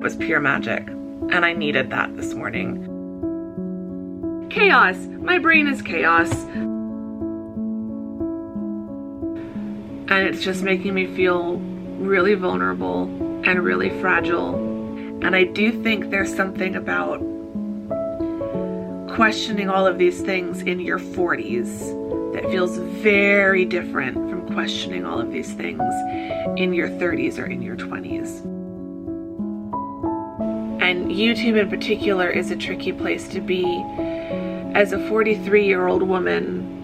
was pure magic, and I needed that this morning. Chaos. My brain is chaos. And it's just making me feel really vulnerable and really fragile. And I do think there's something about questioning all of these things in your 40s that feels very different from questioning all of these things in your 30s or in your 20s. And YouTube in particular is a tricky place to be as a 43-year-old woman.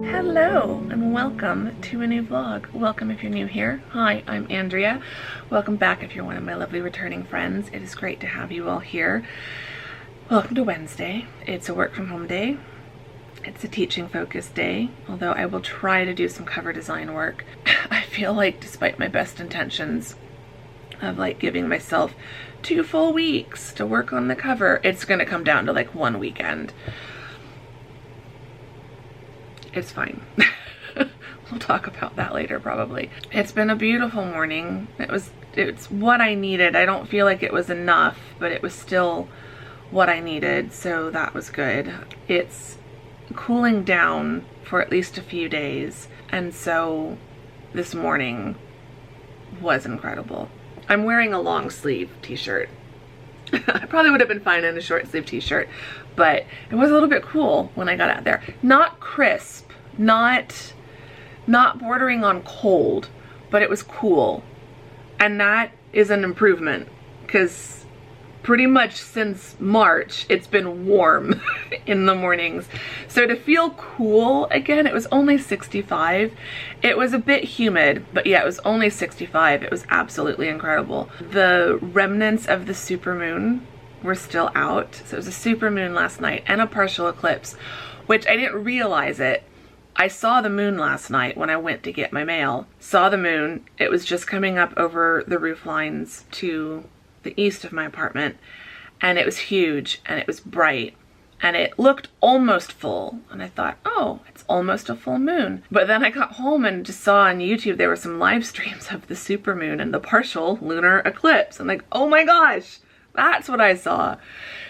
Hello and welcome to a new vlog. Welcome if you're new here. Hi, I'm Andrea. Welcome back if you're one of my lovely returning friends. It is great to have you all here. Welcome to Wednesday. It's a work from home day. It's a teaching focused day, although I will try to do some cover design work. I feel like despite my best intentions of like giving myself 2 full weeks to work on the cover, it's gonna come down to like 1 weekend. It's fine. We'll talk about that later probably. It's been a beautiful morning. It's what I needed. I don't feel like it was enough, but it was still what I needed, so that was good. It's cooling down for at least a few days, and so this morning was incredible. I'm wearing a long sleeve t-shirt. I probably would have been fine in a short sleeve t-shirt, but it was a little bit cool when I got out there. Not crisp, not bordering on cold, but it was cool. And that is an improvement, because pretty much since March it's been warm in the mornings. So to feel cool again, it was only 65. It was a bit humid, but yeah, it was only 65. It was absolutely incredible. The remnants of the supermoon were still out. So it was a supermoon last night and a partial eclipse, which I didn't realize it. I saw the moon last night when I went to get my mail. Saw the moon. It was just coming up over the roof lines to the east of my apartment, and it was huge and it was bright and it looked almost full, and I thought, oh, it's almost a full moon. But then I got home and just saw on YouTube there were some live streams of the supermoon and the partial lunar eclipse. I'm like, oh my gosh, that's what I saw.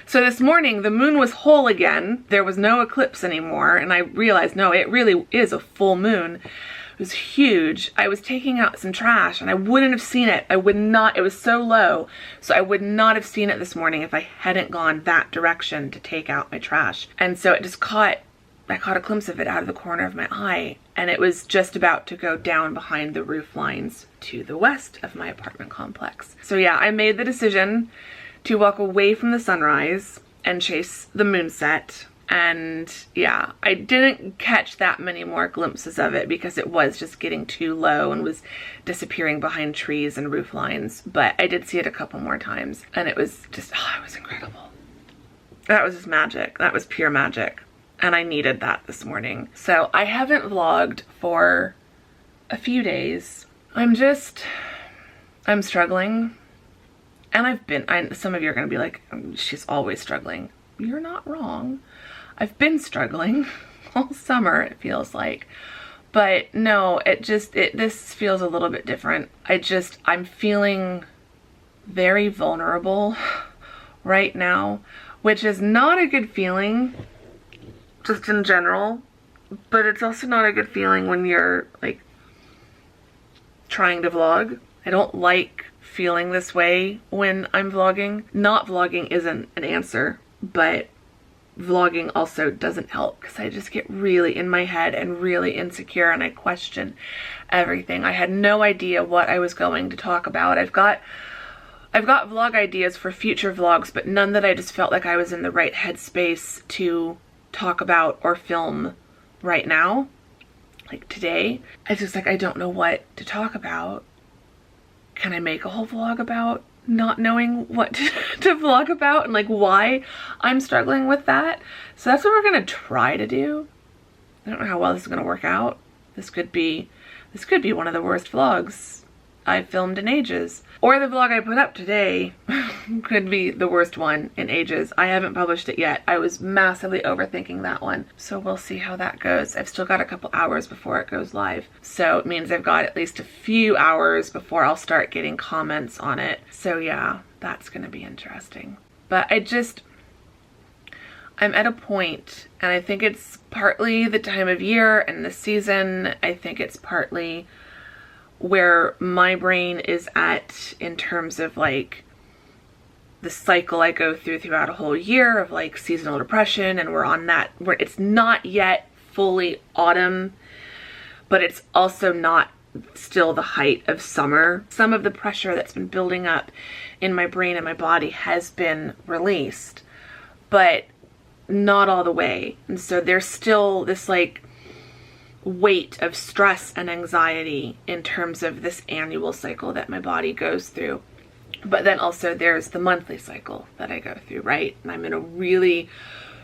So this morning the moon was whole again. There was no eclipse anymore, and I realized, no, it really is a full moon. It was huge. I was taking out some trash and I wouldn't have seen it. I would not, it was so low. So I would not have seen it this morning if I hadn't gone that direction to take out my trash. And so it just I caught a glimpse of it out of the corner of my eye, and it was just about to go down behind the roof lines to the west of my apartment complex. So yeah, I made the decision to walk away from the sunrise and chase the moonset. And yeah, I didn't catch that many more glimpses of it because it was just getting too low and was disappearing behind trees and roof lines. But I did see it a couple more times, and it was just, oh, it was incredible. That was just magic. That was pure magic. And I needed that this morning. So I haven't vlogged for a few days. I'm struggling. And some of you are going to be like, she's always struggling. You're not wrong. I've been struggling all summer, it feels like, But no, this feels a little bit different. I'm feeling very vulnerable right now, which is not a good feeling just in general, but it's also not a good feeling when you're like trying to vlog. I don't like feeling this way when I'm vlogging. Not vlogging isn't an answer, but vlogging also doesn't help because I just get really in my head and really insecure and I question everything. I had no idea what I was going to talk about. I've got vlog ideas for future vlogs, but none that I just felt like I was in the right headspace to talk about or film right now. Like today, I just like, I don't know what to talk about. Can I make a whole vlog about not knowing what to vlog about and like why I'm struggling with that? So that's what we're gonna try to do. I don't know how well this is gonna work out. This could be one of the worst vlogs I've filmed in ages. Or the vlog I put up today could be the worst one in ages. I haven't published it yet. I was massively overthinking that one. So we'll see how that goes. I've still got a couple hours before it goes live. So it means I've got at least a few hours before I'll start getting comments on it. So yeah, that's gonna be interesting. But I'm at a point, and I think it's partly the time of year and the season. I think it's partly where my brain is at in terms of like the cycle I go throughout a whole year of like seasonal depression, and we're on that where it's not yet fully autumn, but it's also not still the height of summer. Some of the pressure that's been building up in my brain and my body has been released, but not all the way. And so there's still this like weight of stress and anxiety in terms of this annual cycle that my body goes through. But then also there's the monthly cycle that I go through, right? And I'm in a really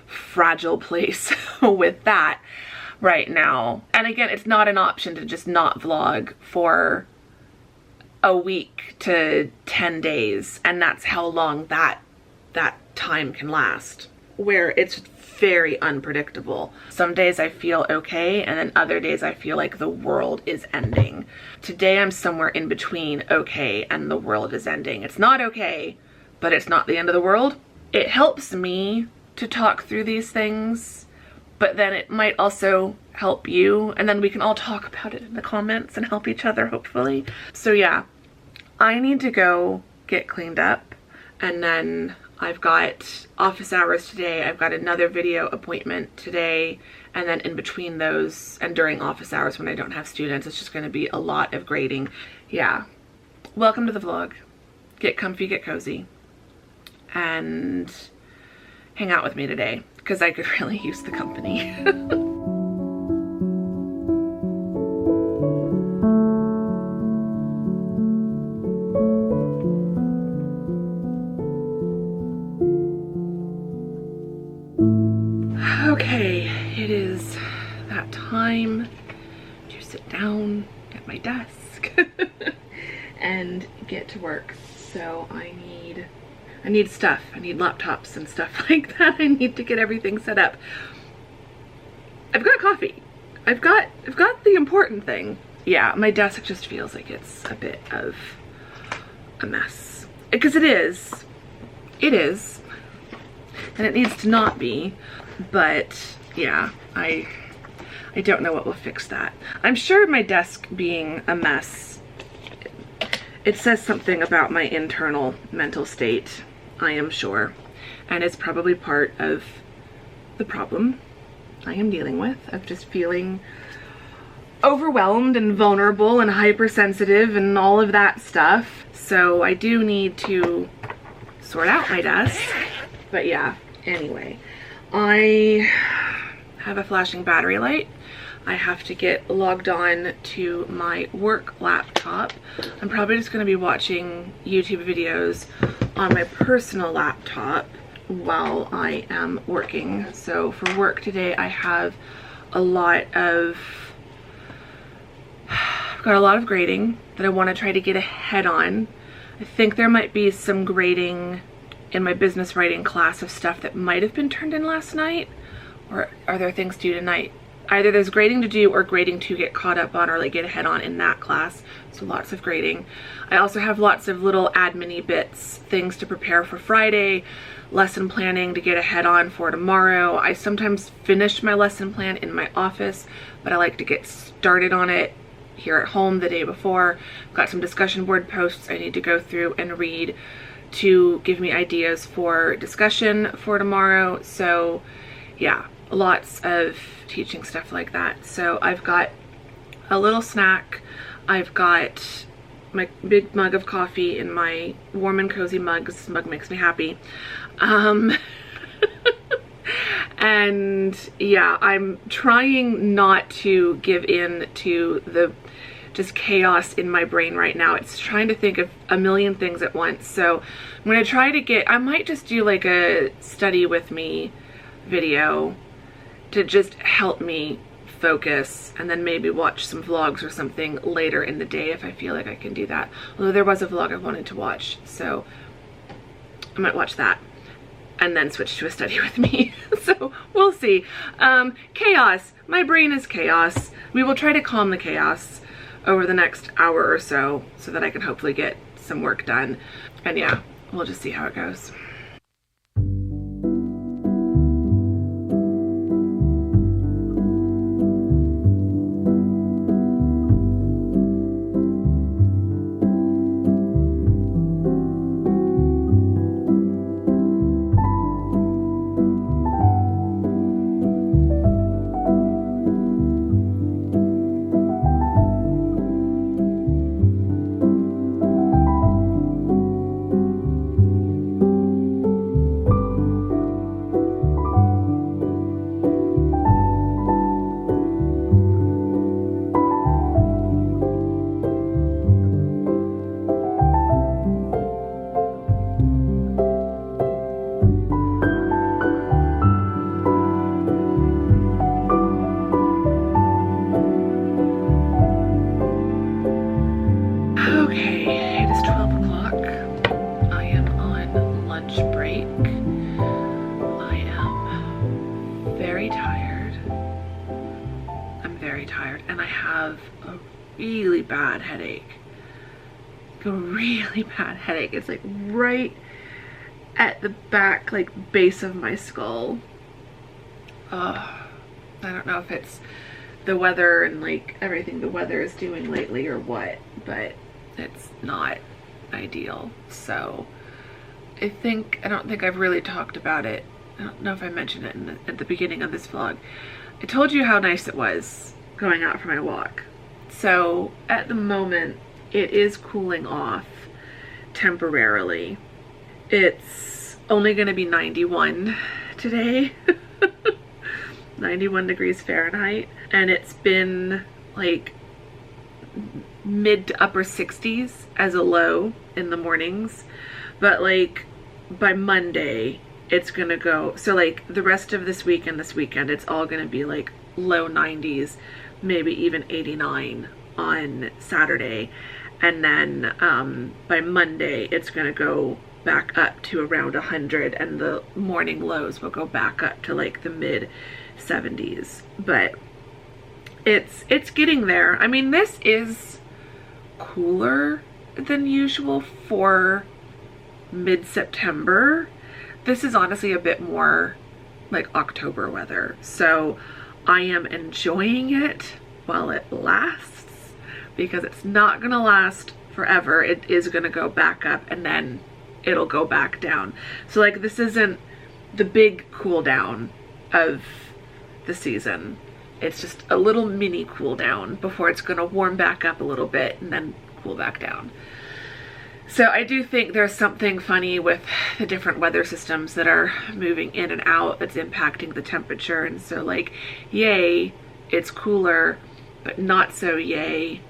fragile place with that right now. And again, it's not an option to just not vlog for a week to 10 days. And that's how long that time can last, where it's very unpredictable. Some days I feel okay, and then other days I feel like the world is ending. Today I'm somewhere in between okay and the world is ending. It's not okay, but it's not the end of the world. It helps me to talk through these things, but then it might also help you, and then we can all talk about it in the comments and help each other, hopefully. So yeah, I need to go get cleaned up, and then I've got office hours today. I've got another video appointment today. And then in between those and during office hours when I don't have students, it's just going to be a lot of grading. Yeah. Welcome to the vlog. Get comfy, get cozy, and hang out with me today because I could really use the company. Okay, it is that time to sit down at my desk and get to work. So I need stuff. I need laptops and stuff like that. I need to get everything set up. I've got coffee. I've got the important thing. Yeah, my desk just feels like it's a bit of a mess. Because it is. It is. And it needs to not be. But yeah, I don't know what will fix that. I'm sure my desk being a mess, it says something about my internal mental state, I am sure. And it's probably part of the problem I am dealing with, of just feeling overwhelmed and vulnerable and hypersensitive and all of that stuff. So I do need to sort out my desk. But yeah, anyway. I have a flashing battery light. I have to get logged on to my work laptop. I'm probably just going to be watching YouTube videos on my personal laptop while I am working. So for work today, I've got a lot of grading that I want to try to get ahead on. I think there might be some grading in my business writing class of stuff that might have been turned in last night, or are there things due tonight? either there's grading to do or grading to get caught up on or like get ahead on in that class. So lots of grading. I also have lots of little admin-y bits, things to prepare for Friday, lesson planning to get ahead on for tomorrow. I sometimes finish my lesson plan in my office, but I like to get started on it here at home the day before. I've got some discussion board posts I need to go through and read to give me ideas for discussion for tomorrow. So yeah, lots of teaching stuff like that. So I've got a little snack. I've got my big mug of coffee in my warm and cozy mug. This mug makes me happy. And yeah, I'm trying not to give in to the just chaos in my brain right now. It's trying to think of a million things at once. So I'm going to try to get, I might just do like a study with me video to just help me focus, and then maybe watch some vlogs or something later in the day if I feel like I can do that. Although there was a vlog I wanted to watch, so I might watch that and then switch to a study with me. So we'll see. Chaos. My brain is chaos. We will try to calm the chaos over the next hour or so that I can hopefully get some work done. And yeah, we'll just see how it goes. Really bad headache. A really bad headache. It's like right at the back, like base of my skull. I don't know if it's the weather and like everything the weather is doing lately or what, but it's not ideal. So I don't think I've really talked about it. I don't know if I mentioned it at the beginning of this vlog. I told you how nice it was going out for my walk. So at the moment, it is cooling off temporarily. It's only going to be 91 today, 91 degrees Fahrenheit. And it's been like mid to upper 60s as a low in the mornings. But like by Monday, it's going to go. So like the rest of this week and this weekend, it's all going to be like low 90s. Maybe even 89 on Saturday, and then by Monday it's gonna go back up to around 100, and the morning lows will go back up to like the mid 70s. But it's getting there. I mean, this is cooler than usual for mid-September. This is honestly a bit more like October weather, so I am enjoying it while it lasts, because it's not gonna last forever. It is gonna go back up and then it'll go back down. So like this isn't the big cool down of the season. It's just a little mini cool down before it's gonna warm back up a little bit and then cool back down. So I do think there's something funny with the different weather systems that are moving in and out that's impacting the temperature. And so like, yay, it's cooler, but not so yay,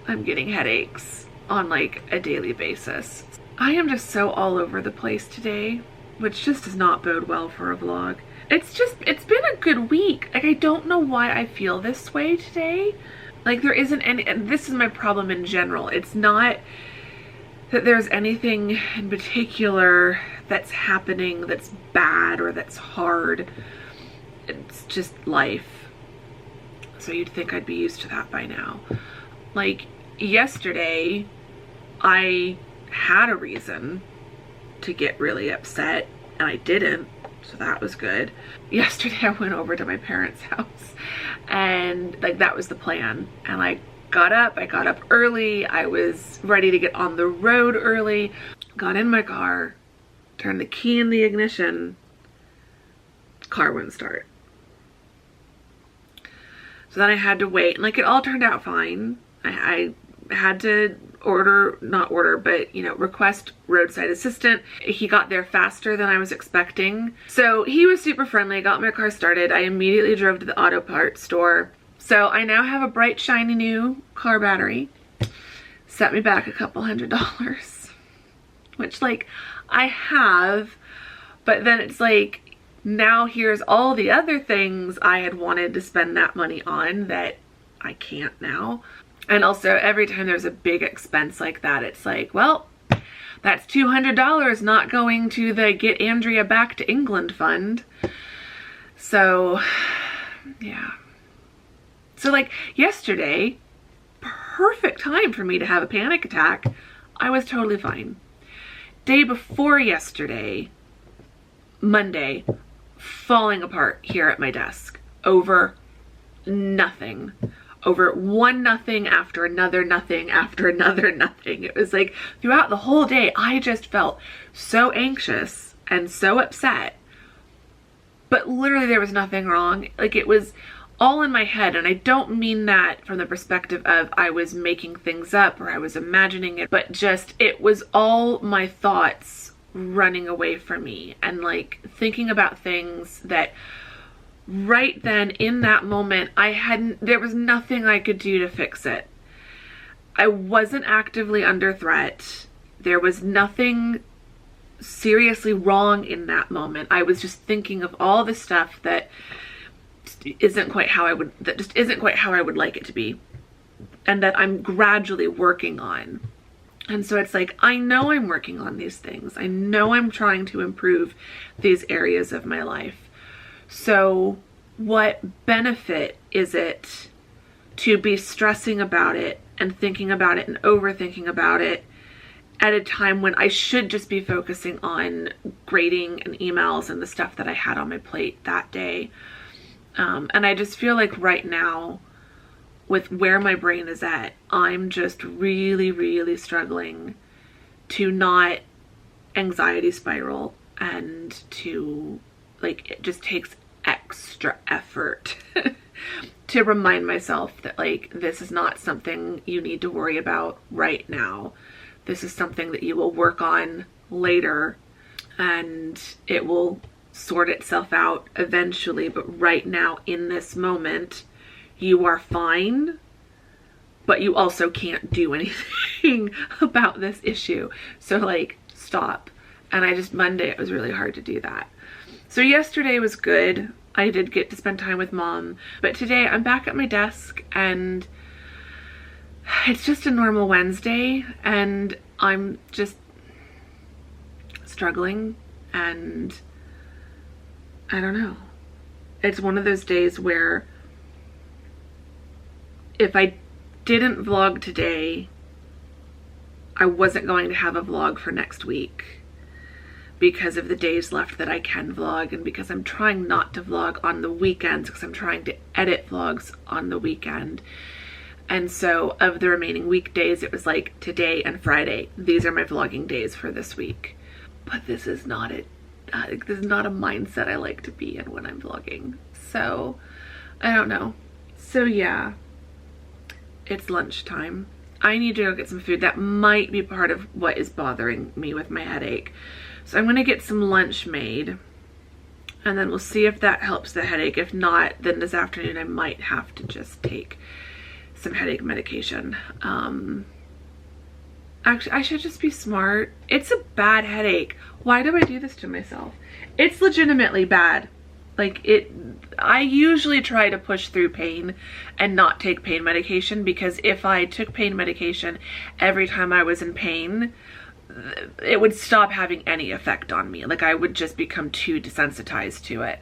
I'm getting headaches on like a daily basis. I am just so all over the place today, which just does not bode well for a vlog. It's been a good week. Like, I don't know why I feel this way today. Like there isn't any, and this is my problem in general. It's not that there's anything in particular that's happening that's bad or that's hard. It's just life. so you'd think I'd be used to that by now. Like yesterday, I had a reason to get really upset and I didn't, so that was good. Yesterday I went over to my parents' house and like that was the plan, and I got up early. I was ready to get on the road early, got in my car, turned the key in the ignition, car wouldn't start. So then I had to wait, and like it all turned out fine. I had to request roadside assistant. He got there faster than I was expecting. So he was super friendly, got my car started. I immediately drove to the auto parts store. So I now have a bright, shiny new car battery. Set me back a couple $100s, which like I have, but then it's like, now here's all the other things I had wanted to spend that money on that I can't now. And also every time there's a big expense like that, it's like, well, that's $200 not going to the Get Andrea Back to England fund. So yeah. So like yesterday, perfect time for me to have a panic attack. I was totally fine. Day before yesterday, Monday, falling apart here at my desk over nothing. Over one nothing after another nothing after another nothing. It was like throughout the whole day, I just felt so anxious and so upset. But literally there was nothing wrong. Like it was all in my head. And I don't mean that from the perspective of I was making things up or I was imagining it, but just it was all my thoughts running away from me and like thinking about things that right then in that moment there was nothing I could do to fix it. I wasn't actively under threat. There was nothing seriously wrong in that moment. I was just thinking of all the stuff that isn't quite how I would like it to be, and that I'm gradually working on. And so it's like, I know I'm working on these things. I know I'm trying to improve these areas of my life. So what benefit is it to be stressing about it and thinking about it and overthinking about it at a time when I should just be focusing on grading and emails and the stuff that I had on my plate that day? And I just feel like right now, with where my brain is at, I'm just really, really struggling to not anxiety spiral, and to like, it just takes extra effort to remind myself that like, this is not something you need to worry about right now. This is something that you will work on later and it will sort itself out eventually. But right now in this moment, you are fine, but you also can't do anything about this issue. So like, stop. And Monday, it was really hard to do that. So yesterday was good. I did get to spend time with Mom, but today I'm back at my desk and it's just a normal Wednesday and I'm just struggling, and I don't know. It's one of those days where if I didn't vlog today, I wasn't going to have a vlog for next week because of the days left that I can vlog, and because I'm trying not to vlog on the weekends because I'm trying to edit vlogs on the weekend. And so of the remaining weekdays, it was like today and Friday. These are my vlogging days for this week. But this is not it. This is not a mindset I like to be in when I'm vlogging. So I don't know. So yeah, it's lunchtime. I need to go get some food. That might be part of what is bothering me with my headache. So I'm gonna get some lunch made and then we'll see if that helps the headache. If not, then this afternoon I might have to just take some headache medication. Actually, I should just be smart. It's a bad headache. Why do I do this to myself? It's legitimately bad. Like I usually try to push through pain and not take pain medication, because if I took pain medication every time I was in pain, it would stop having any effect on me. Like I would just become too desensitized to it.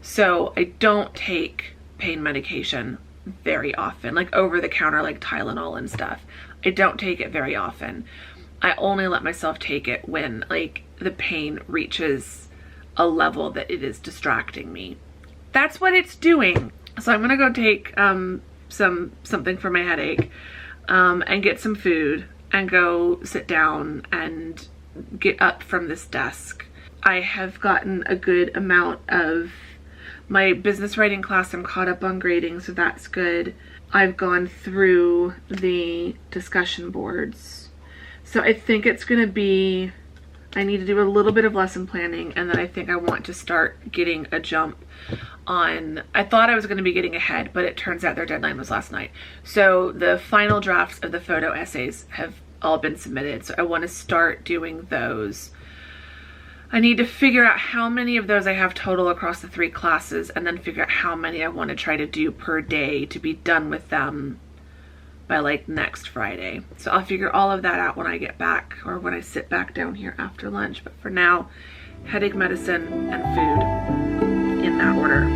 So I don't take pain medication very often, like over the counter, like Tylenol and stuff. I don't take it very often. I only let myself take it when like the pain reaches a level that it is distracting me. That's what it's doing. So I'm gonna go take something for my headache and get some food and go sit down and get up from this desk. I have gotten a good amount of my business writing class. I'm caught up on grading, so that's good. I've gone through the discussion boards. So I think it's gonna be, I need to do a little bit of lesson planning, and then I think I want to start getting a jump on, I thought I was gonna be getting ahead, but it turns out their deadline was last night. So the final drafts of the photo essays have all been submitted, so I wanna start doing those. I need to figure out how many of those I have total across the 3 classes, and then figure out how many I want to try to do per day to be done with them by like next Friday. So I'll figure all of that out when I get back, or when I sit back down here after lunch. But for now, headache medicine and food in that order.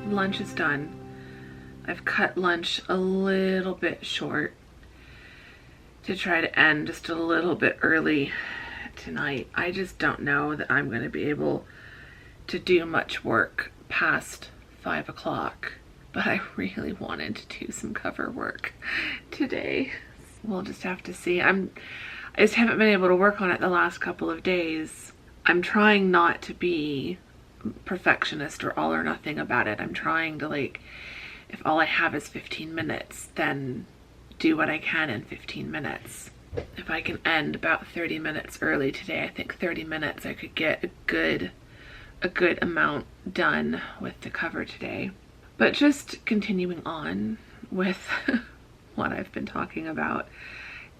Lunch is done. I've cut lunch a little bit short to try to end just a little bit early tonight. I just don't know that I'm going to be able to do much work past 5 o'clock, but I really wanted to do some cover work today. We'll just have to see. I just haven't been able to work on it the last couple of days. I'm trying not to be perfectionist or all or nothing about it. I'm trying to, like, if all I have is 15 minutes, then do what I can in 15 minutes. If I can end about 30 minutes early today, I think 30 minutes I could get a good amount done with the cover today. But just continuing on with what I've been talking about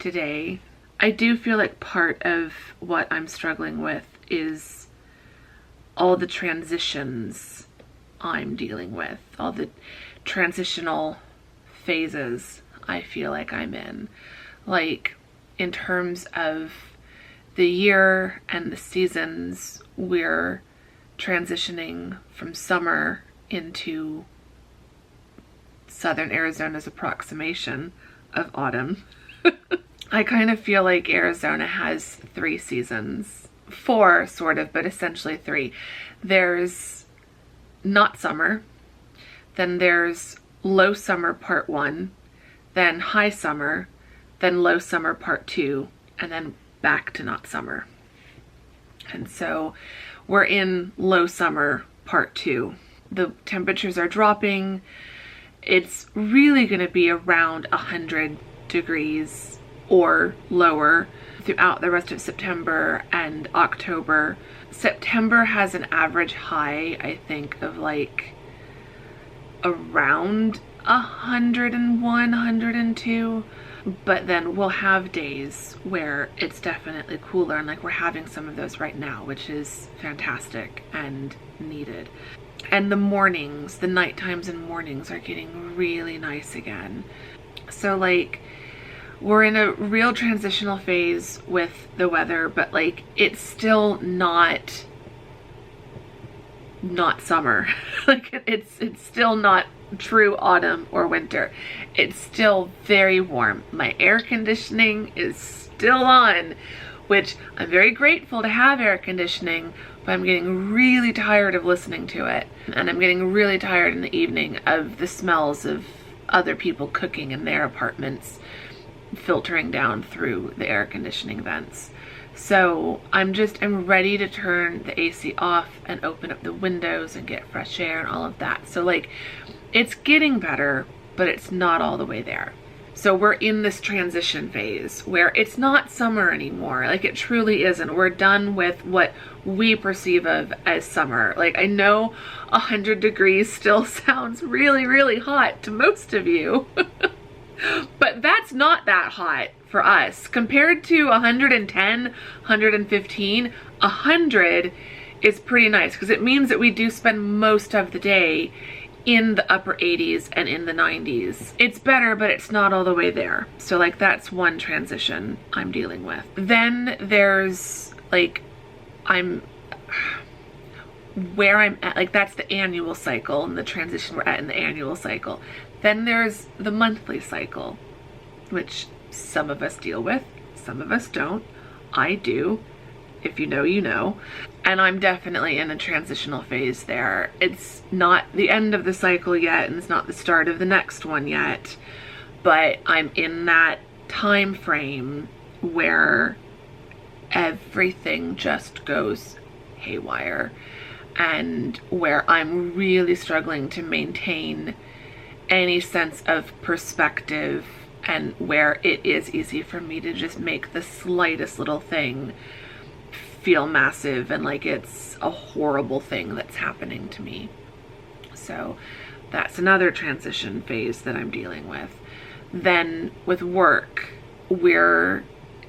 today, I do feel like part of what I'm struggling with is all the transitions I'm dealing with, all the transitional phases I feel like I'm in. Like, in terms of the year and the seasons, we're transitioning from summer into southern Arizona's approximation of autumn. I kind of feel like Arizona has 3 seasons. 4 sort of, but essentially 3. There's not summer, then there's low summer part 1, then high summer, then low summer part 2, and then back to not summer. And so we're in low summer part 2. The temperatures are dropping. It's really going to be around 100 degrees or lower throughout the rest of September and October. September has an average high, I think, of like around 101, 102, but then we'll have days where it's definitely cooler, and like we're having some of those right now, which is fantastic and needed. And the mornings, the night times and mornings are getting really nice again. So like, we're in a real transitional phase with the weather, but like it's still not summer. Like it's still not true autumn or winter. It's still very warm. My air conditioning is still on, which I'm very grateful to have air conditioning, but I'm getting really tired of listening to it. And I'm getting really tired in the evening of the smells of other people cooking in their apartments filtering down through the air conditioning vents. So I'm ready to turn the AC off and open up the windows and get fresh air and all of that. So like, it's getting better, but it's not all the way there. So we're in this transition phase where it's not summer anymore. Like, it truly isn't. We're done with what we perceive of as summer. Like, I know 100 degrees still sounds really, really hot to most of you, but that's not that hot for us. Compared to 110, 115, 100 is pretty nice because it means that we do spend most of the day in the upper 80s and in the 90s. It's better, but it's not all the way there. So like, that's one transition I'm dealing with. Then there's like, where I'm at, like that's the annual cycle and the transition we're at in the annual cycle. Then there's the monthly cycle, which some of us deal with, some of us don't. I do. If you know, you know. And I'm definitely in a transitional phase there. It's not the end of the cycle yet, and it's not the start of the next one yet, but I'm in that time frame where everything just goes haywire, and where I'm really struggling to maintain any sense of perspective, and where it is easy for me to just make the slightest little thing feel massive and like it's a horrible thing that's happening to me. So that's another transition phase that I'm dealing with. Then with work, we're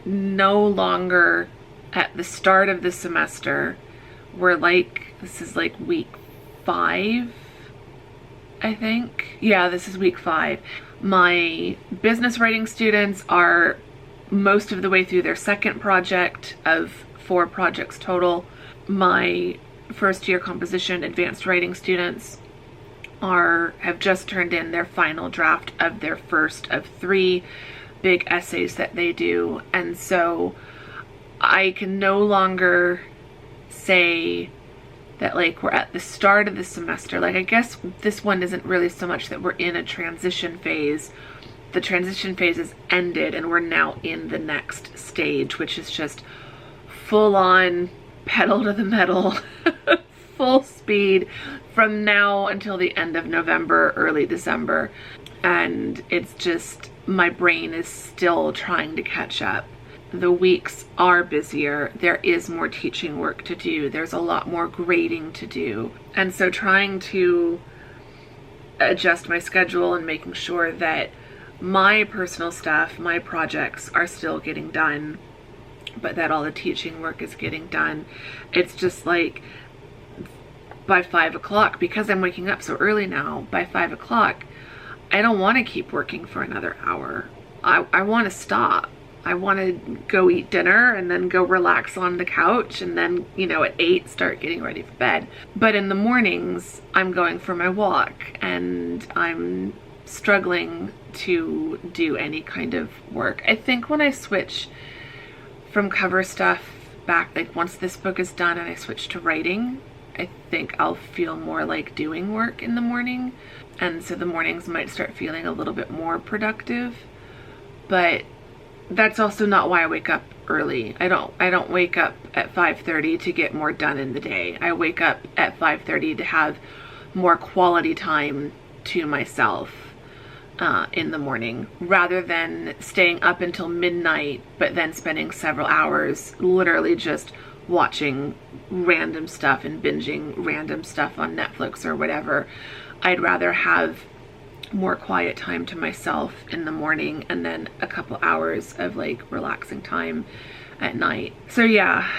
no longer at the start of the semester. We're like, this is like week 5, I think. Yeah, this is week 5. My business writing students are most of the way through their second project of 4 projects total. My first year composition advanced writing students have just turned in their final draft of their first of 3 big essays that they do. And so I can no longer say that like we're at the start of the semester. Like, I guess this one isn't really so much that we're in a transition phase. The transition phase is ended and we're now in the next stage, which is just full on pedal to the metal, full speed from now until the end of November, early December. And it's just, my brain is still trying to catch up. The weeks are busier. There is more teaching work to do. There's a lot more grading to do. And so trying to adjust my schedule and making sure that my personal stuff, my projects are still getting done, but that all the teaching work is getting done. It's just like by 5 o'clock, because I'm waking up so early now, by 5 o'clock, I don't want to keep working for another hour. I want to stop. I want to go eat dinner and then go relax on the couch, and then, you know, at 8 start getting ready for bed. But in the mornings, I'm going for my walk and I'm struggling to do any kind of work. I think when I switch from cover stuff back, like once this book is done and I switch to writing, I think I'll feel more like doing work in the morning. And so the mornings might start feeling a little bit more productive. But that's also not why I wake up early. I don't wake up at 5:30 to get more done in the day. I wake up at 5:30 to have more quality time to myself in the morning, rather than staying up until midnight but then spending several hours literally just watching random stuff and binging random stuff on Netflix or whatever. I'd rather have more quiet time to myself in the morning and then a couple hours of like relaxing time at night. So yeah,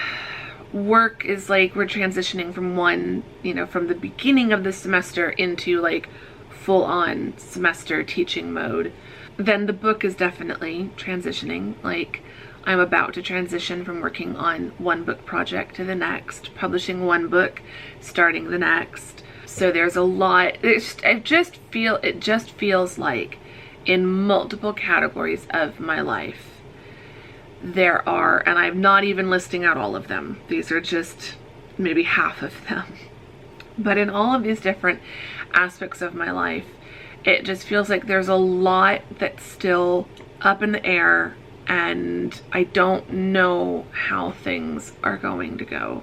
work is like, we're transitioning from one, you know, from the beginning of the semester into like full on semester teaching mode. Then the book is definitely transitioning. Like, I'm about to transition from working on one book project to the next, publishing one book, starting the next. So there's a lot. It just feels like in multiple categories of my life there are, and I'm not even listing out all of them. These are just maybe half of them. But in all of these different aspects of my life, it just feels like there's a lot that's still up in the air, and I don't know how things are going to go.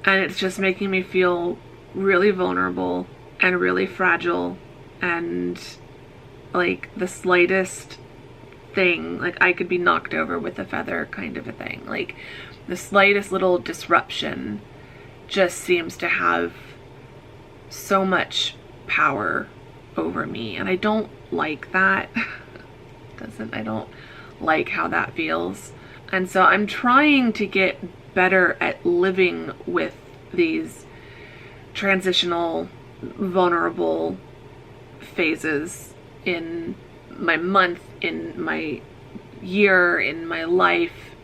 And it's just making me feel really vulnerable and really fragile, and like the slightest thing, like I could be knocked over with a feather kind of a thing. Like the slightest little disruption just seems to have so much power over me, and I don't like that. I don't like how that feels. And so I'm trying to get better at living with these transitional, vulnerable phases in my month, in my year, in my life.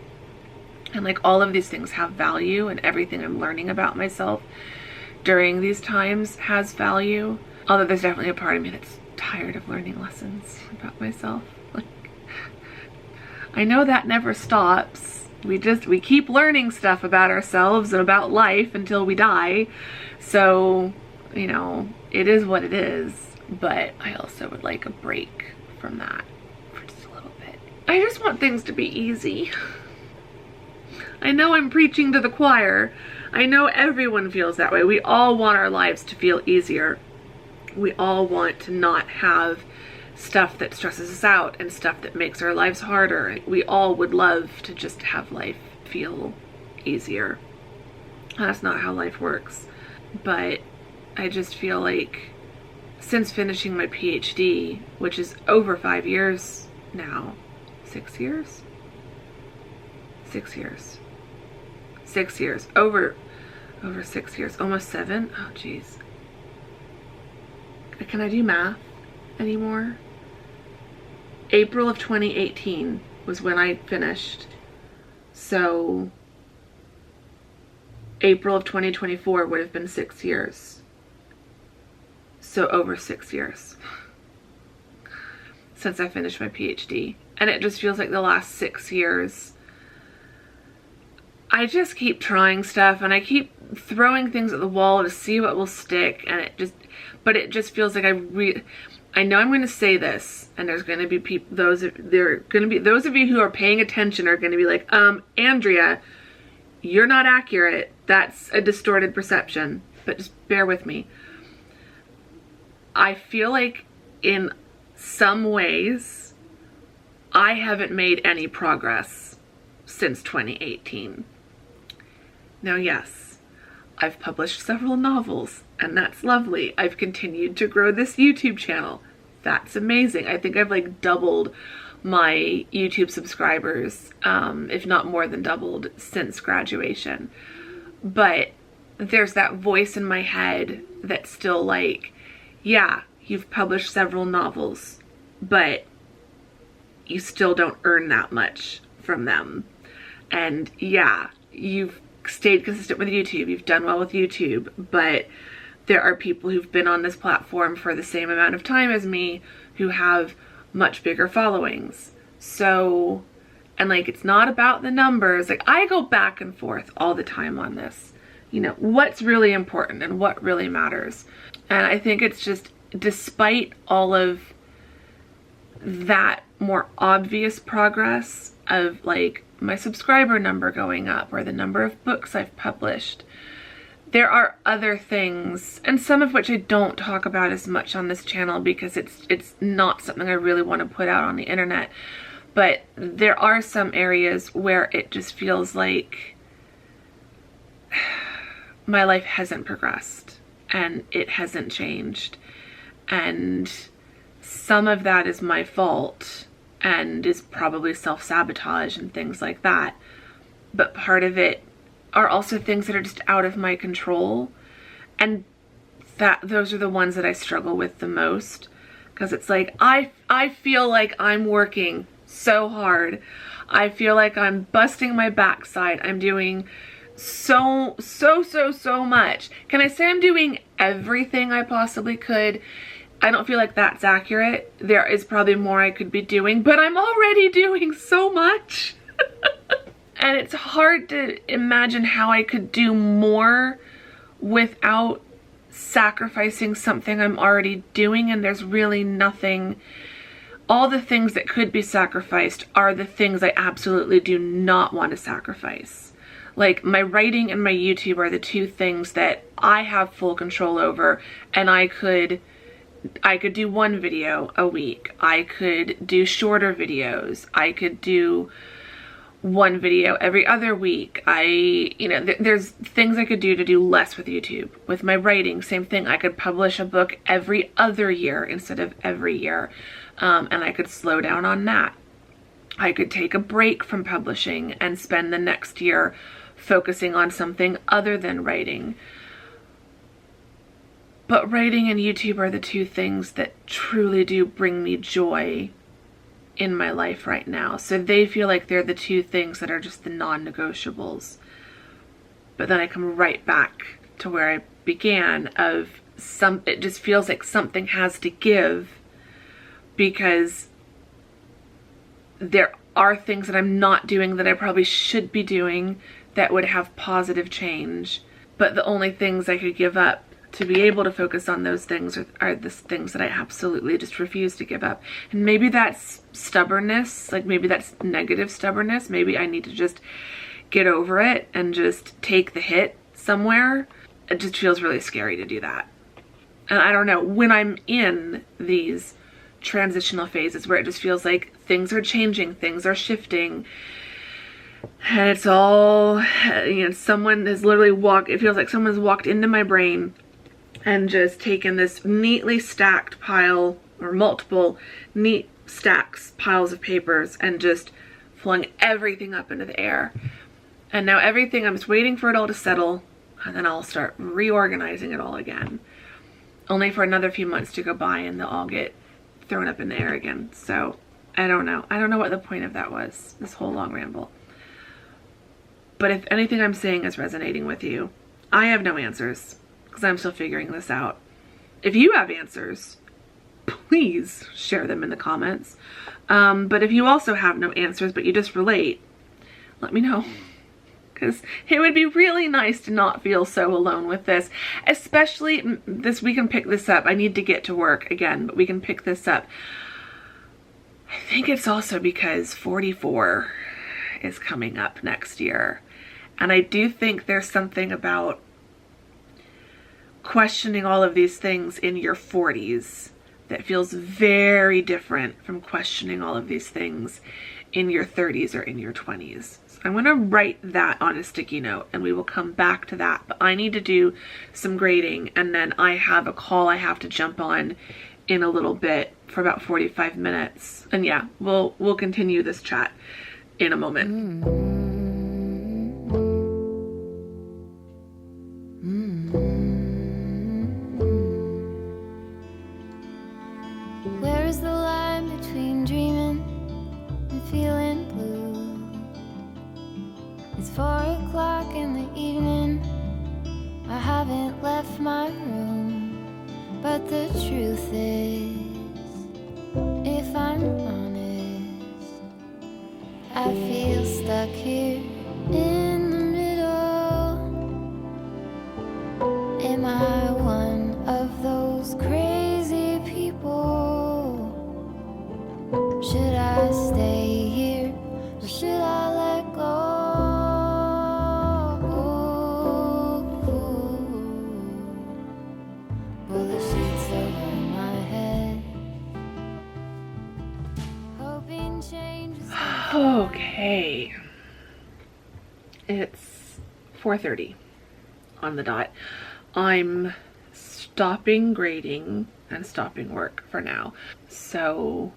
And like all of these things have value, and everything I'm learning about myself during these times has value. Although there's definitely a part of me that's tired of learning lessons about myself. Like, I know that never stops. We keep learning stuff about ourselves and about life until we die. So, you know, it is what it is. But I also would like a break from that for just a little bit. I just want things to be easy. I know I'm preaching to the choir. I know everyone feels that way. We all want our lives to feel easier. We all want to not have stuff that stresses us out and stuff that makes our lives harder. We all would love to just have life feel easier. That's not how life works. But I just feel like since finishing my PhD, which is over 5 years now, 6 years? 6 years. 6 years. Over 6 years. Almost 7. Oh, geez. Can I do math anymore? April of 2018 was when I finished. So April of 2024 would have been 6 years. So over 6 years since I finished my PhD. And it just feels like the last 6 years I just keep trying stuff, and I keep throwing things at the wall to see what will stick, and it just feels like I know I'm going to say this, and there's going to be people, those of you who are paying attention are going to be like, Andrea, you're not accurate. That's a distorted perception, but just bear with me. I feel like in some ways I haven't made any progress since 2018. Now, yes, I've published several novels, and that's lovely. I've continued to grow this YouTube channel. That's amazing. I think I've like doubled my YouTube subscribers, if not more than doubled, since graduation. But there's that voice in my head that's still like, yeah, you've published several novels, but you still don't earn that much from them. And yeah, you've stayed consistent with YouTube, you've done well with YouTube, but there are people who've been on this platform for the same amount of time as me who have much bigger followings. So, and like, it's not about the numbers. Like, I go back and forth all the time on this, you know, what's really important and what really matters. And I think it's just, despite all of that more obvious progress of like my subscriber number going up or the number of books I've published, there are other things, and some of which I don't talk about as much on this channel because it's not something I really want to put out on the internet. But there are some areas where it just feels like my life hasn't progressed and it hasn't changed. And some of that is my fault and is probably self-sabotage and things like that. But part of it are also things that are just out of my control. And those are the ones that I struggle with the most. Because it's like, I feel like I'm working so hard. I feel like I'm busting my backside. I'm doing so much. Can I say I'm doing everything I possibly could? I don't feel like that's accurate. There is probably more I could be doing, but I'm already doing so much. And it's hard to imagine how I could do more without sacrificing something I'm already doing, and there's really nothing. All the things that could be sacrificed are the things I absolutely do not want to sacrifice. Like, my writing and my YouTube are the two things that I have full control over, and I could could do one video a week. I could do shorter videos. I could do one video every other week. There's things I could do to do less with YouTube. With my writing, same thing. I could publish a book every other year instead of every year. And I could slow down on that. I could take a break from publishing and spend the next year focusing on something other than writing. But writing and YouTube are the two things that truly do bring me joy in my life right now. So they feel like they're the two things that are just the non-negotiables. But then I come right back to where I began it just feels like something has to give, because there are things that I'm not doing that I probably should be doing that would have positive change. But the only things I could give up to be able to focus on those things are the things that I absolutely just refuse to give up. And maybe that's stubbornness, like maybe that's negative stubbornness. Maybe I need to just get over it and just take the hit somewhere. It just feels really scary to do that. And I don't know, when I'm in these transitional phases where it just feels like things are changing, things are shifting, and it's all, someone has literally it feels like someone's walked into my brain and just taken this neatly stacked pile, or multiple neat piles of papers, and just flung everything up into the air. And now everything, I'm just waiting for it all to settle, and then I'll start reorganizing it all again. Only for another few months to go by and they'll all get thrown up in the air again. So I don't know. I don't know what the point of that was, this whole long ramble. But if anything I'm saying is resonating with you, I have no answers, because I'm still figuring this out. If you have answers, please share them in the comments. But if you also have no answers, but you just relate, let me know. Because it would be really nice to not feel so alone with this. Especially we can pick this up. I need to get to work again, but we can pick this up. I think it's also because 44 is coming up next year. And I do think there's something about questioning all of these things in your 40s that feels very different from questioning all of these things in your 30s or in your 20s. So I'm going to write that on a sticky note and we will come back to that. But I need to do some grading, and then I have a call I have to jump on in a little bit for about 45 minutes. And yeah, we'll continue this chat in a moment. Where's the line between dreaming and feeling blue? It's 4 o'clock in the evening. I haven't left my room, but the truth is, if I'm honest, I feel stuck here in the middle. Am I one of those crazy people? Should I stay here or should I let go? Pull the sheets over my head, hoping change is Okay. It's 4:30 on the dot. I'm stopping grading and stopping work for now, so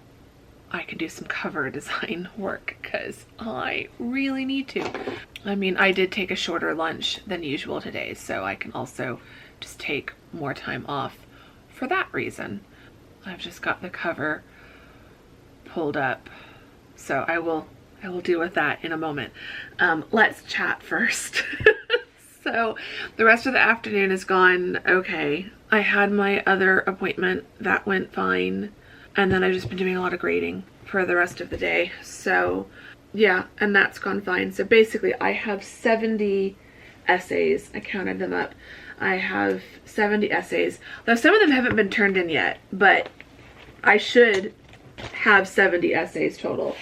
I can do some cover design work, because I really need to. I mean, I did take a shorter lunch than usual today, so I can also just take more time off for that reason. I've just got the cover pulled up, so I will deal with that in a moment. Let's chat first. So the rest of the afternoon has gone okay. I had my other appointment, that went fine. And then I've just been doing a lot of grading for the rest of the day. So yeah, and that's gone fine. So basically I have 70 essays. I counted them up. I have 70 essays. Though some of them haven't been turned in yet, but I should have 70 essays total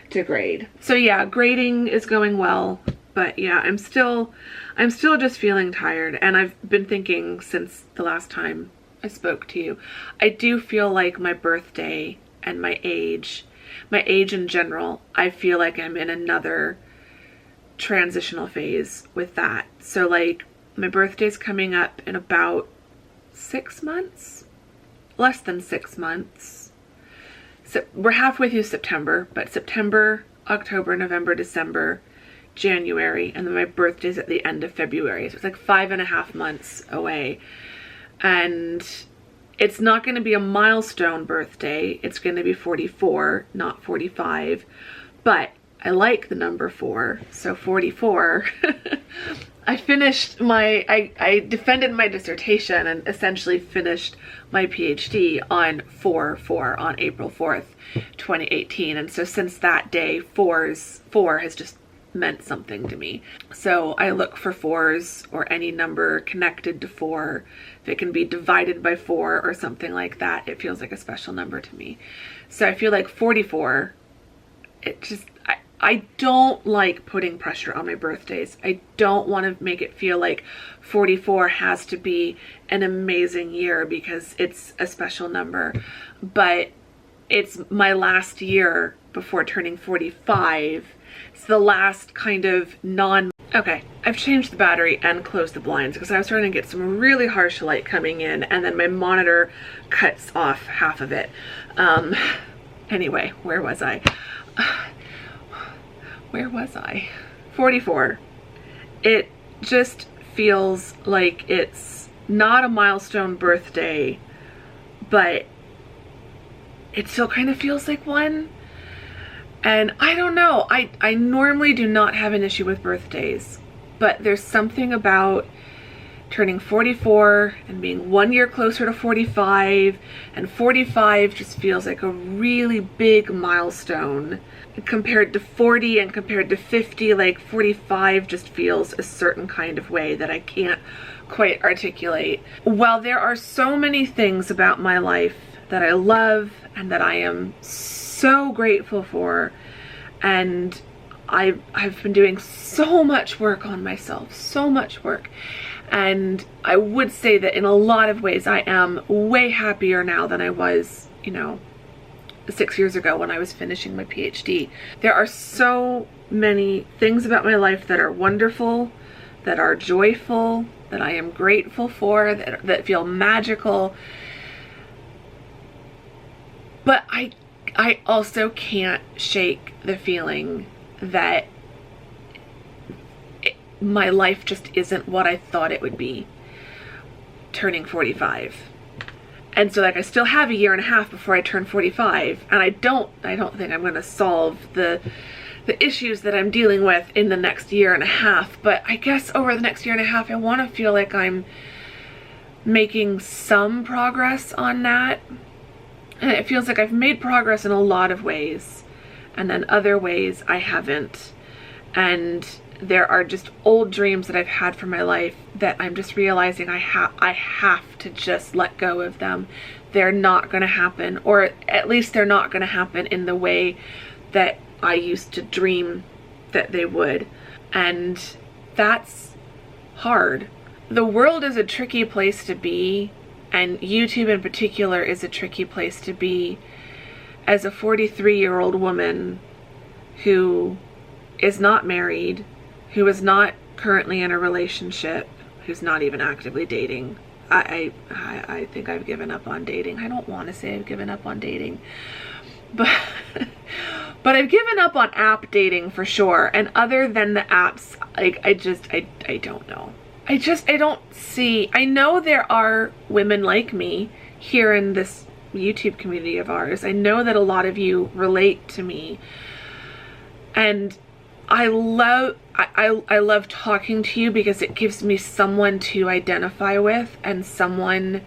to grade. So yeah, grading is going well. But yeah, I'm still just feeling tired, and I've been thinking since the last time I spoke to you. I do feel like my birthday and my age in general, I feel like I'm in another transitional phase with that. So like my birthday's coming up in about 6 months, less than 6 months. So we're halfway through September, but September, October, November, December, January, and then my birthday's at the end of February. So it's like 5.5 months away. And it's not going to be a milestone birthday. It's going to be 44, not 45. But I like the number 4, so 44. I finished my, I defended my dissertation and essentially finished my PhD on 4/4, on April 4th, 2018. And so since that day, 4 has just meant something to me. So I look for 4s or any number connected to 4. If it can be divided by 4 or something like that, it feels like a special number to me. So I feel like 44, it just, I don't like putting pressure on my birthdays. I don't want to make it feel like 44 has to be an amazing year because it's a special number. But it's my last year before turning 45. It's the last kind of Okay, I've changed the battery and closed the blinds because I was starting to get some really harsh light coming in, and then my monitor cuts off half of it. Anyway, where was I? Where was I? 44. It just feels like it's not a milestone birthday, but it still kind of feels like one. And I don't know, I normally do not have an issue with birthdays, but there's something about turning 44 and being 1 year closer to 45, and 45 just feels like a really big milestone compared to 40, and compared to 50, like 45 just feels a certain kind of way that I can't quite articulate. While there are so many things about my life that I love and that I am so grateful for, and I've been doing so much work on myself, so much work, and I would say that in a lot of ways I am way happier now than I was, 6 years ago when I was finishing my PhD. There are so many things about my life that are wonderful, that are joyful, that I am grateful for, that feel magical. But I also can't shake the feeling that my life just isn't what I thought it would be turning 45. And so like I still have a year and a half before I turn 45, and I don't think I'm going to solve the issues that I'm dealing with in the next year and a half, but I guess over the next year and a half I want to feel like I'm making some progress on that. And it feels like I've made progress in a lot of ways, and then other ways I haven't. And there are just old dreams that I've had for my life that I'm just realizing I have to just let go of them. They're not going to happen, or at least they're not going to happen in the way that I used to dream that they would. And that's hard. The world is a tricky place to be, and YouTube in particular is a tricky place to be as a 43-year-old woman who is not married, who is not currently in a relationship, who's not even actively dating. I think I've given up on dating. I don't want to say I've given up on dating, but I've given up on app dating for sure. And other than the apps, like I don't know. I don't see. I know there are women like me here in this YouTube community of ours. I know that a lot of you relate to me, and I love talking to you because it gives me someone to identify with and someone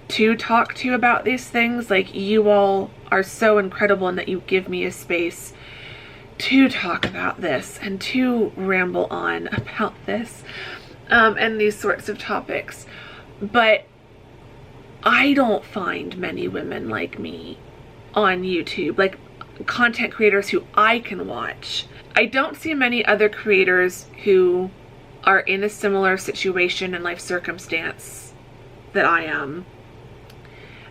to talk to about these things. Like, you all are so incredible in that you give me a space to talk about this and to ramble on about this and these sorts of topics. But I don't find many women like me on YouTube, like content creators who I can watch. I don't see many other creators who are in a similar situation and life circumstance that I am.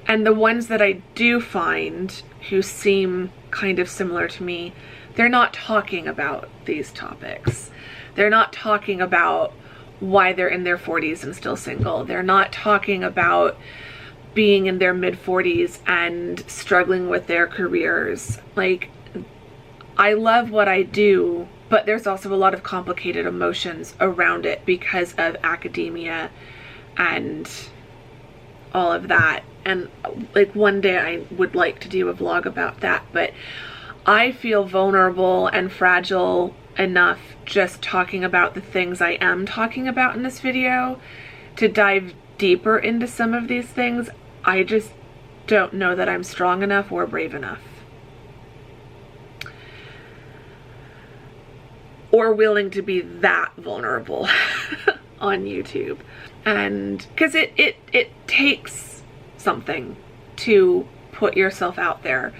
And the ones that I do find who seem kind of similar to me, they're not talking about these topics. They're not talking about why they're in their 40s and still single. They're not talking about being in their mid-40s and struggling with their careers. Like, I love what I do, but there's also a lot of complicated emotions around it because of academia and all of that. And like one day I would like to do a vlog about that, but I feel vulnerable and fragile enough just talking about the things I am talking about in this video. To dive deeper into some of these things, I just don't know that I'm strong enough or brave enough. Or willing to be that vulnerable on YouTube. And because it takes something to put yourself out there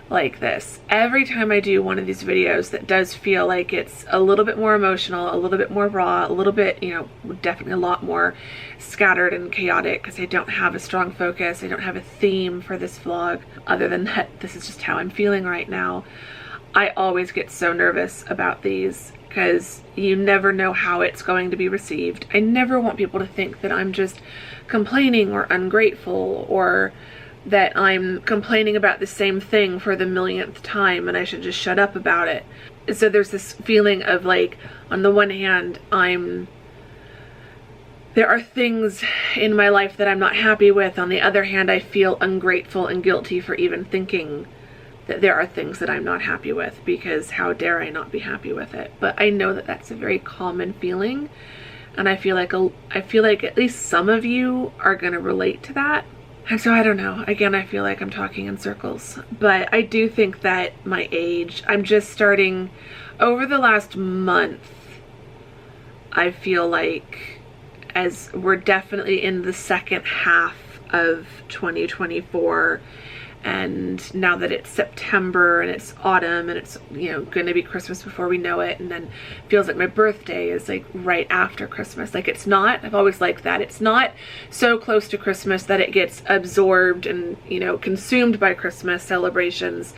like this. Every time I do one of these videos that does feel like it's a little bit more emotional, a little bit more raw, a little bit, you know, definitely a lot more scattered and chaotic because I don't have a strong focus. I don't have a theme for this vlog other than that this is just how I'm feeling right now. I always get so nervous about these because you never know how it's going to be received. I never want people to think that I'm just complaining or ungrateful, or that I'm complaining about the same thing for the millionth time and I should just shut up about it. So there's this feeling of like, on the one hand, there are things in my life that I'm not happy with. On the other hand, I feel ungrateful and guilty for even thinking that there are things that I'm not happy with, because how dare I not be happy with it? But I know that that's a very common feeling, and I feel like at least some of you are gonna relate to that. And so I don't know, again, I feel like I'm talking in circles, but I do think that my age, I'm just starting, over the last month, I feel like, as we're definitely in the second half of 2024, and now that it's September and it's autumn and it's, you know, going to be Christmas before we know it, and then it feels like my birthday is like right after Christmas. Like, it's not, I've always liked that, it's not so close to Christmas that it gets absorbed and, you know, consumed by Christmas celebrations,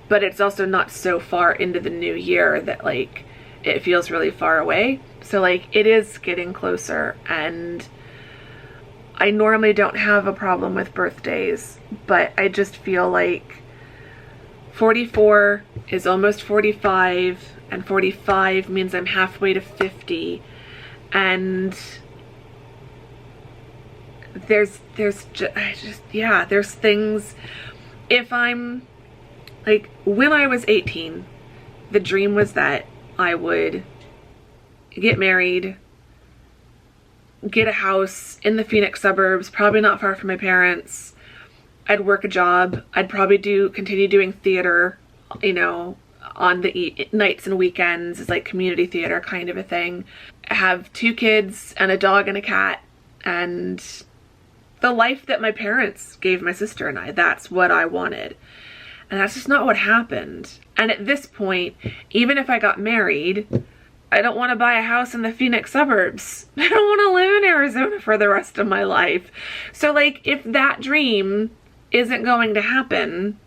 but it's also not so far into the new year that like it feels really far away. So like it is getting closer, and I normally don't have a problem with birthdays, but I just feel like 44 is almost 45, and 45 means I'm halfway to 50, and there's things, if I'm, like, when I was 18, the dream was that I would get married, get a house in the Phoenix suburbs, probably not far from my parents. I'd work a job. I'd probably continue doing theater, you know, on the nights and weekends, as like community theater kind of a thing. Have 2 kids and a dog and a cat, and the life that my parents gave my sister and I, that's what I wanted. And that's just not what happened. And at this point, even if I got married, I don't want to buy a house in the Phoenix suburbs. I don't want to live in Arizona for the rest of my life. So like, if that dream isn't going to happen,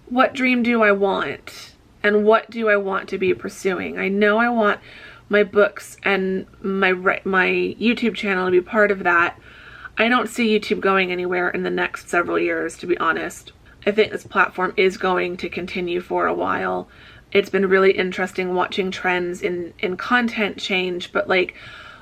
what dream do I want? And what do I want to be pursuing? I know I want my books and my YouTube channel to be part of that. I don't see YouTube going anywhere in the next several years, to be honest. I think this platform is going to continue for a while. It's been really interesting watching trends in content change, but like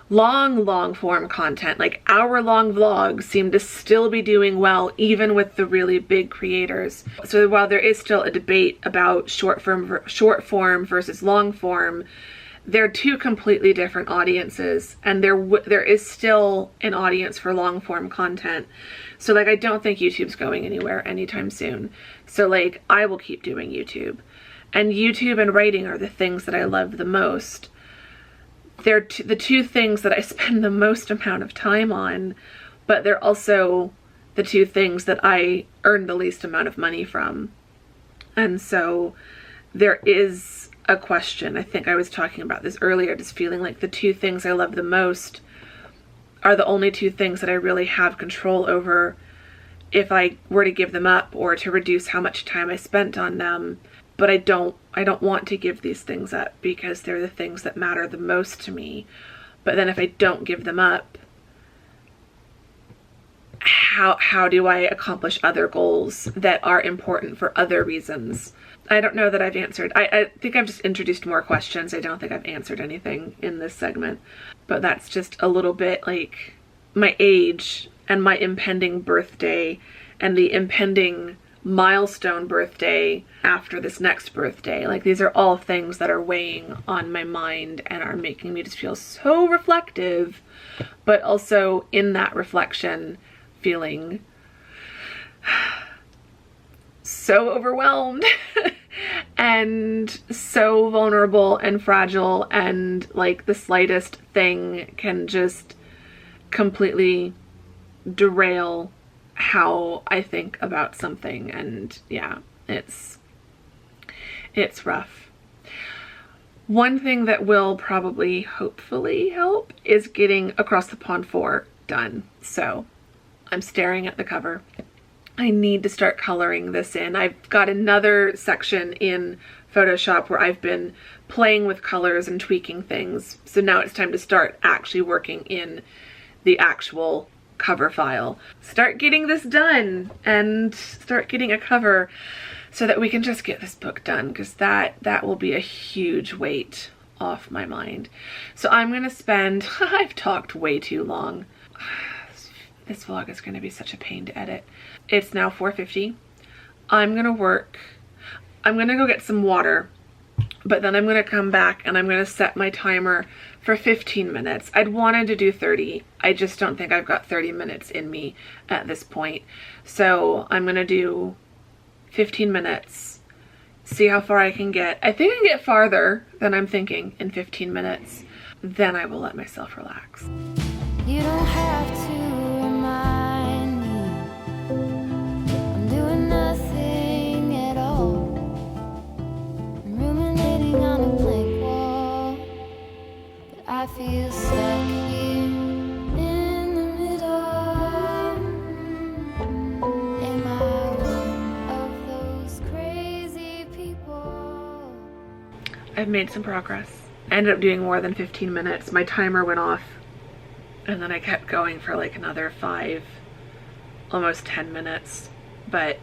long form content, like hour-long vlogs, seem to still be doing well even with the really big creators. So while there is still a debate about short form versus long form, they're 2 completely different audiences, and there is still an audience for long form content. So like, I don't think YouTube's going anywhere anytime soon. So like, I will keep doing YouTube. And YouTube and writing are the things that I love the most. They're the 2 things that I spend the most amount of time on, but they're also the 2 things that I earn the least amount of money from. And so there is a question, I think I was talking about this earlier, just feeling like the 2 things I love the most are the only 2 things that I really have control over if I were to give them up or to reduce how much time I spent on them. But I don't want to give these things up because they're the things that matter the most to me. But then if I don't give them up, how do I accomplish other goals that are important for other reasons? I don't know that I've answered. I think I've just introduced more questions. I don't think I've answered anything in this segment. But that's just a little bit like my age and my impending birthday and the impending milestone birthday after this next birthday. Like, these are all things that are weighing on my mind and are making me just feel so reflective, but also in that reflection feeling so overwhelmed and so vulnerable and fragile, and like the slightest thing can just completely derail how I think about something. And yeah, it's rough. One thing that will probably hopefully help is getting Across the Pond 4 done. So I'm staring at the cover. I need to start coloring this in. I've got another section in Photoshop where I've been playing with colors and tweaking things. So now it's time to start actually working in the actual cover file. Start getting this done and start getting a cover so that we can just get this book done, because that will be a huge weight off my mind. So I'm gonna spend, I've talked way too long. This vlog is gonna be such a pain to edit. It's now 4:50. I'm gonna go get some water, but then I'm gonna come back and I'm gonna set my timer for 15 minutes. I'd wanted to do 30. I just don't think I've got 30 minutes in me at this point. So I'm gonna do 15 minutes, see how far I can get. I think I can get farther than I'm thinking in 15 minutes. Then I will let myself relax. You don't have to remind me I'm doing nothing at all. I'm ruminating on a blank wall, but I feel stuck here in the middle. Am I one of those crazy people? I've made some progress. I ended up doing more than 15 minutes. My timer went off and then I kept going for like another 5, almost 10 minutes. But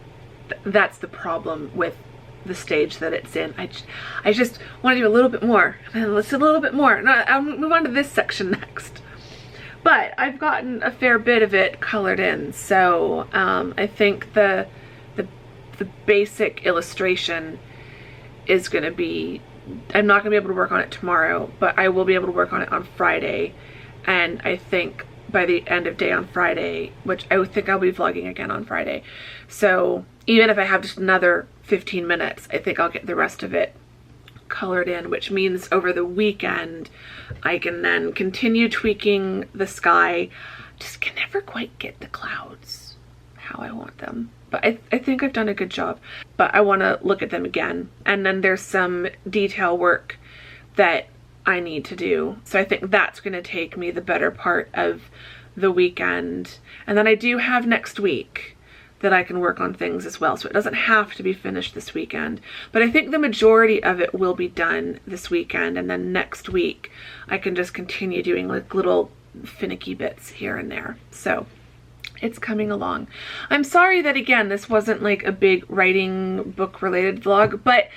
that's the problem with the stage that it's in. I just want to do a little bit more. Let's do a little bit more. No, I'll move on to this section next. But I've gotten a fair bit of it colored in. So I think the basic illustration is going to be, I'm not going to be able to work on it tomorrow, but I will be able to work on it on Friday. And I think by the end of day on Friday, which I would think I'll be vlogging again on Friday. So even if I have just another 15 minutes, I think I'll get the rest of it colored in, which means over the weekend, I can then continue tweaking the sky. Just can never quite get the clouds how I want them. But I think I've done a good job, but I want to look at them again. And then there's some detail work that I need to do. So I think that's going to take me the better part of the weekend. And then I do have next week that I can work on things as well. So it doesn't have to be finished this weekend, but I think the majority of it will be done this weekend. And then next week I can just continue doing like little finicky bits here and there. So it's coming along. I'm sorry that again, this wasn't like a big writing book related vlog, but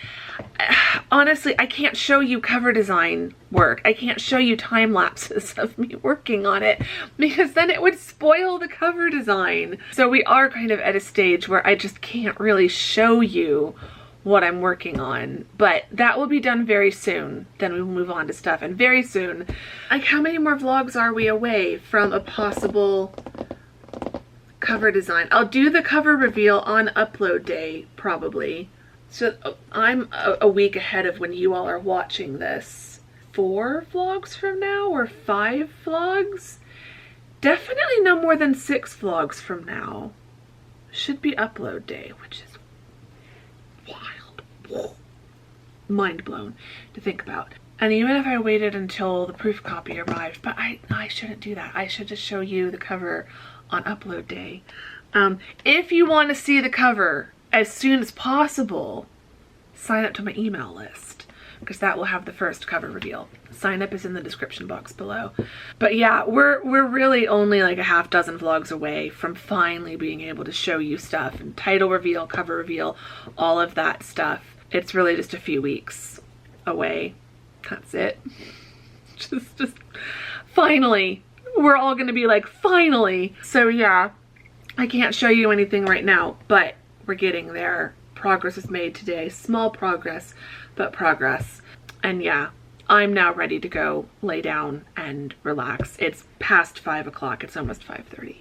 honestly, I can't show you cover design work. I can't show you time lapses of me working on it because then it would spoil the cover design. So we are kind of at a stage where I just can't really show you what I'm working on, but that will be done very soon. Then we will move on to stuff, and very soon, like how many more vlogs are we away from a possible cover design? I'll do the cover reveal on upload day probably. So I'm a week ahead of when you all are watching this. 4 vlogs from now or 5 vlogs? Definitely no more than 6 vlogs from now. Should be upload day, which is wild. Mind blown to think about. And even if I waited until the proof copy arrived, but I shouldn't do that. I should just show you the cover on upload day. If you want to see the cover as soon as possible, sign up to my email list, because that will have the first cover reveal. Sign up is in the description box below. But yeah, we're really only like a half dozen vlogs away from finally being able to show you stuff, and title reveal, cover reveal, all of that stuff. It's really just a few weeks away. That's it. Just finally, we're all gonna be like, finally. So yeah, I can't show you anything right now, but we're getting there. Progress is made today. Small progress, but progress. And yeah, I'm now ready to go lay down and relax. It's past 5 o'clock. It's almost 5:30.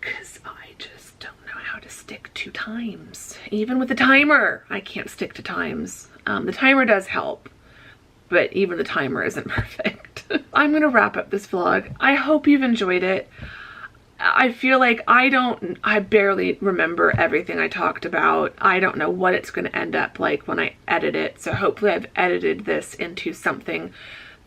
Because I just don't know how to stick to times. Even with the timer, I can't stick to times. The timer does help, but even the timer isn't perfect. I'm gonna wrap up this vlog. I hope you've enjoyed it. I feel like I barely remember everything I talked about. I don't know what it's going to end up like when I edit it. So hopefully I've edited this into something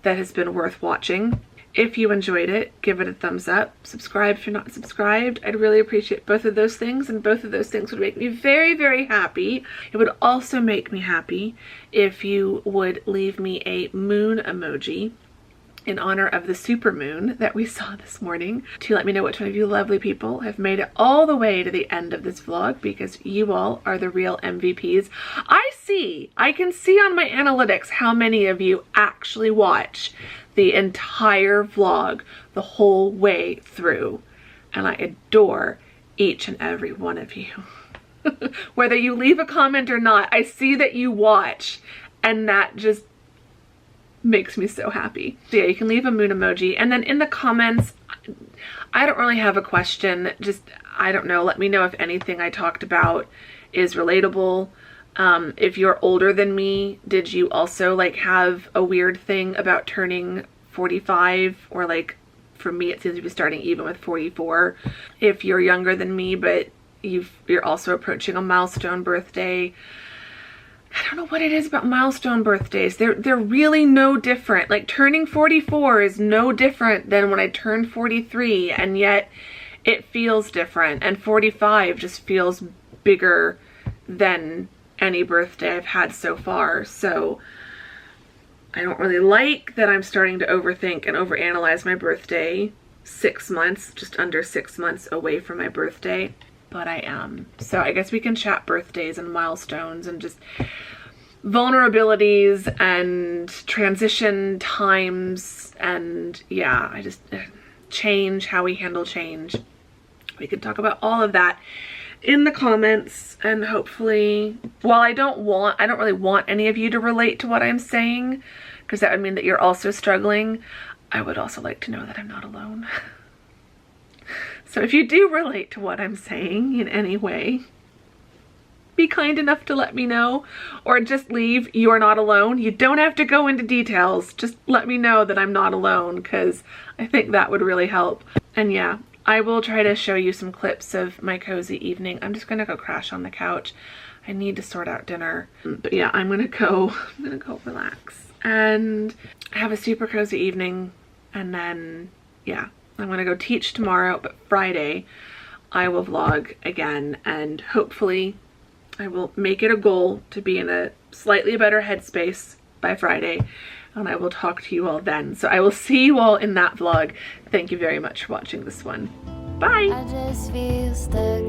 that has been worth watching. If you enjoyed it, give it a thumbs up. Subscribe if you're not subscribed. I'd really appreciate both of those things, and both of those things would make me very, very happy. It would also make me happy if you would leave me a moon emoji in honor of the supermoon that we saw this morning, to let me know which one of you lovely people have made it all the way to the end of this vlog, because you all are the real MVPs. I can see on my analytics how many of you actually watch the entire vlog the whole way through, and I adore each and every one of you. Whether you leave a comment or not, I see that you watch, and that just makes me so happy. So yeah, you can leave a moon emoji, and then in the comments, I don't really have a question. Just, I don't know, let me know if anything I talked about is relatable. If you're older than me, did you also like have a weird thing about turning 45? Or like, for me it seems to be starting even with 44. If you're younger than me but you're also approaching a milestone birthday, I don't know what it is about milestone birthdays. They're really no different. Like, turning 44 is no different than when I turned 43, and yet it feels different. And 45 just feels bigger than any birthday I've had so far. So I don't really like that I'm starting to overthink and overanalyze my birthday 6 months, just under 6 months away from my birthday. But I am. So I guess we can chat birthdays and milestones and just vulnerabilities and transition times, and yeah, I just change, how we handle change. We could talk about all of that in the comments, and hopefully, while I don't really want any of you to relate to what I'm saying, because that would mean that you're also struggling, I would also like to know that I'm not alone. So if you do relate to what I'm saying in any way, be kind enough to let me know, or just leave "you're not alone." You don't have to go into details. Just let me know that I'm not alone, because I think that would really help. And yeah, I will try to show you some clips of my cozy evening. I'm just gonna go crash on the couch. I need to sort out dinner. But yeah, I'm gonna go relax and have a super cozy evening, and then yeah, I'm gonna go teach tomorrow, but Friday I will vlog again, and hopefully I will make it a goal to be in a slightly better headspace by Friday, and I will talk to you all then. So I will see you all in that vlog. Thank you very much for watching this one. Bye! I just feel stuck